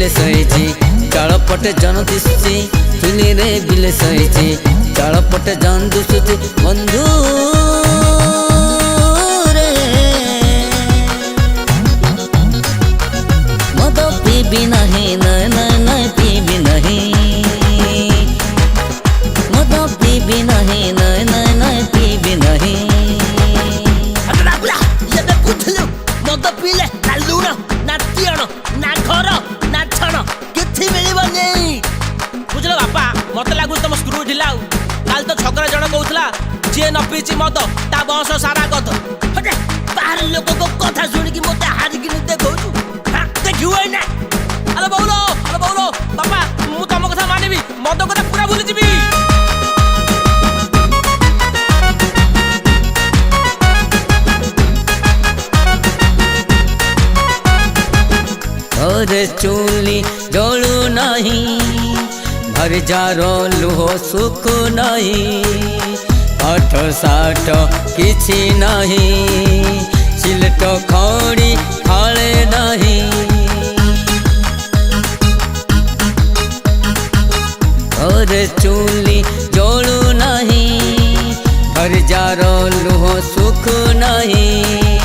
बिले सहीची चाळपटे जन दिसुची चुली रे बिले सहीची चाळपटे जन दिसुची बंधु रे मद पीबी नहीं नय नय नय पीबी नहीं मद पीबी नहीं नय नय नय पीबी नहीं मद पीले ना लुण ना तियण ना घर ना छण किछि मिलिबनी बुझलो बापा मते लागु तुम स्क्रू ढिलाउ काल तो छगरा जण कहउथला जे न पीची मद ता बंश सारा गद हटे बाहर लोक को कथा सुनि कि मते हारि कि देखौछु हां देखिउ ना अरे बौलो बापा मु तम कथा मानिबी मद कथा पूरा भूली जिबी और चूली जलू नहीं भर जार लुह सुख नहीं अठ साठ किछि नहीं सिलट खड़ी खाले नहीं और चूली जलू नहीं भर जार लुह सुख नहीं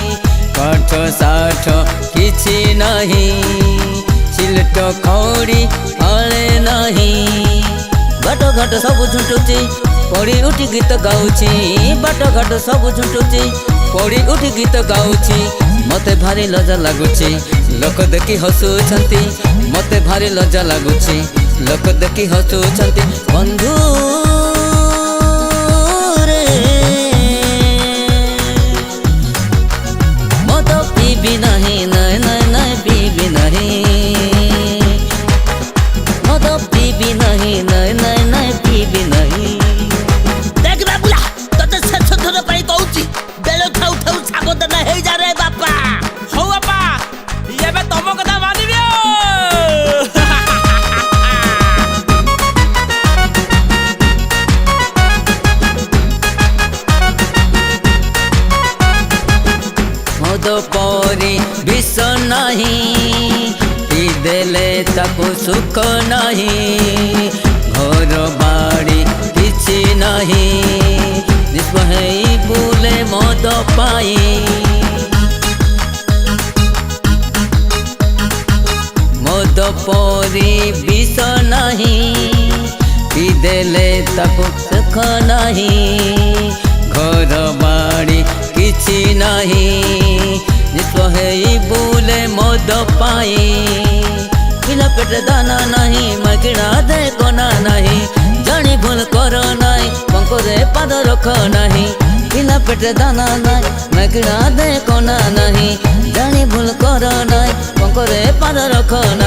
अठ साठ किछि नहीं सिलट खड़ी हले नहीं बाट घाट सब झुंटुची पड़ी उठी गीत गाउची बाट घाट सब झुंटुची पड़ी उठी गीत गाउची मते भारी लज्जा लागुची लोक देखी हसुछंती मते भारी लज्जा लागुची लोक देखी हसुछंती बंधु रे मद पीबी नहीं नय नय नय पीबी नहीं मद पीबी नहीं नय नय नय पीबी नहीं देख बाबुला तते सेछ थोर पई कहउची बेलो थाउ थाउ साबधान हे जा रे बापा हो बापा येबे तम कथा मानिबियो मद परी विष नहीं पी देले ताको सुख नहीं घर बाड़ी किछि नहीं निस्पहेई बुले मद पाई मद परी विष नहीं पी देले ताको सुख नहीं घर बाड़ी किछि नहीं निस्पहेई बुले मद पाई पिला पेट दाना नहीं मगिना दे कोना नहीं जानी भूल करो नहीं पंकरे पाद रख नहीं पिला पेट दाना नहीं मगिना दे कोना नहीं जानी भूल करो नहीं पंकरे पाद रख नहीं।